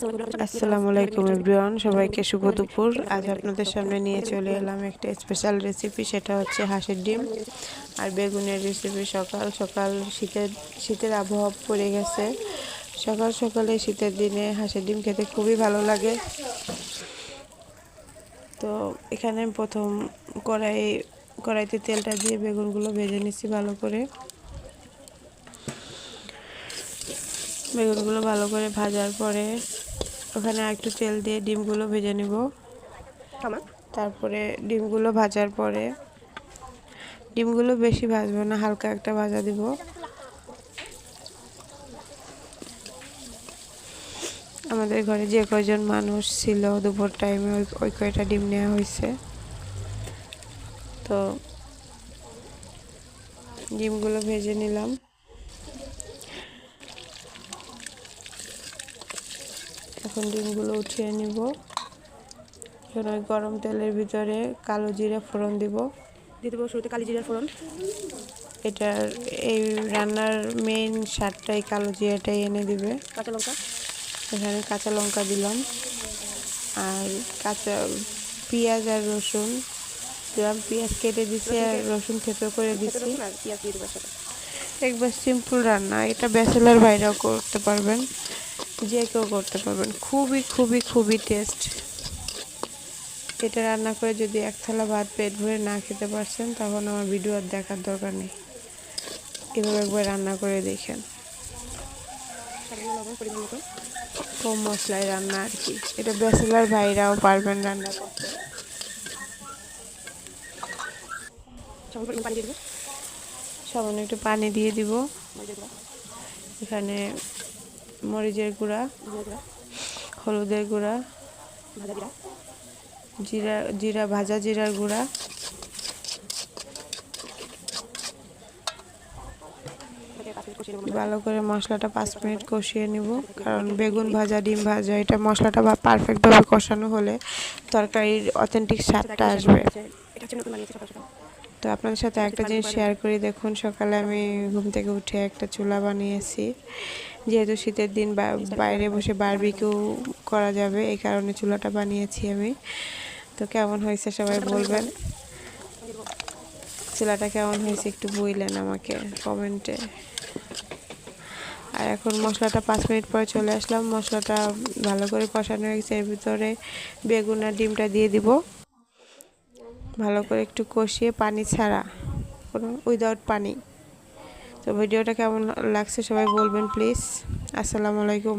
আসসালামু আলাইকুম এভরিওয়ান, সবাইকে শুভ দুপুর। আজ আপনাদের সামনে নিয়ে চলে এলাম একটা স্পেশাল রেসিপি, সেটা হচ্ছে হাঁসের ডিম আর বেগুনের রেসিপি। সকাল সকাল শীতের আবহাওয়া পড়ে গেছে। সকাল সকালে শীতের দিনে হাঁসের ডিম খেতে খুবই ভালো লাগে। তো এখানে প্রথম কড়াইতে তেলটা দিয়ে বেগুনগুলো ভেজে নিচ্ছি ভালো করে। বেগুনগুলো ভালো করে ভাজার পরে ওখানে একটু তেল দিয়ে ডিমগুলো ভেজে নিব। তারপরে ডিমগুলো ভাজার পরে ডিমগুলো বেশি ভাজবো না, হালকা একটা ভাজা দিব। আমাদের ঘরে যে কয়জন মানুষ ছিল দুপুর টাইমে ওই কয়টা ডিম নেওয়া হয়েছে। তো ডিমগুলো ভেজে নিলাম। এখন ডিমগুলো উঠিয়ে নিব। এখন ওই গরম তেলের ভিতরে কালো জিরা ফোড়ন দিব। দিয়ে দেবো শুরুতে কালি জিরার ফোড়ন। এই রান্নার মেইন স্বাদটাই কালো জিরাটাই এনে দিবে। কাঁচা লঙ্কা, এখানে কাঁচা লঙ্কা দিলাম, আর কাঁচা পেঁয়াজ আর রসুন দিলাম। পেঁয়াজ কেটে দিচ্ছি আর রসুন থেতো করে দিচ্ছি। আর পেঁয়াজ দিয়ে দেবো সাথে। একবার সিম্পল রান্না, এটা ব্যাচেলার বাইরেও করতে পারবেন, যে কেউ করতে পারবেন। খুবই খুবই খুবই টেস্ট। এটা রান্না করে যদি এক থালা ভাত পেট ভরে না খেতে পারছেন, তখন আমার ভিডিও আর দেখার দরকার নেই। এভাবে একবার রান্না করে দেখেন। লবণ পরিমাণ মতো, কম মশলায় রান্না আর কি। এটা ব্যাচেলার ভাইরাও পারবেন রান্না করতে। সামান্য পরিমাণ পানি দিয়ে দেবো। সামান্য একটু পানি দিয়ে দিব। মরিচের গুঁড়া, এখানে মরিচের গুঁড়া, ধনিয়া গুঁড়া, হলুদের গুঁড়া, ভাজা জিরা, ভাজা জিরার গুঁড়া, ভালো করে মশলাটা 5 মিনিট কষিয়ে নিব। কারণ বেগুন ভাজা ডিম ভাজা এটা মশলাটা পারফেক্টভাবে কষানো হলে তরকারির অথেন্টিক স্বাদটা আসবে। এটা হচ্ছে নতুন বানিয়েছি সকাল সকাল। তো আপনাদের সাথে একটা জিনিস শেয়ার করি। দেখুন, সকালে আমি ঘুম থেকে উঠে একটা চুলা বানিয়েছি। যেহেতু শীতের দিন বাইরে বসে বারবিকিউ করা যাবে, এই কারণে চুলাটা বানিয়েছি আমি। তো কেমন হয়েছে সবাই বলবেন। চুলাটা কেমন হয়েছে একটু বললেন আমাকে কমেন্টে। আর এখন মশলাটা 5 মিনিট পরে চলে আসলাম। মশলাটা ভালো করে কষানো হয়ে গেছে। এর ভিতরে বেগুন আর ডিমটা দিয়ে দিব। ভালো করে একটু কষিয়ে, পানি ছাড়া, কোনো উইদাউট পানি। তো ভিডিওটা কেমন লাগছে সবাই বলবেন প্লিজ। আসসালামু আলাইকুম।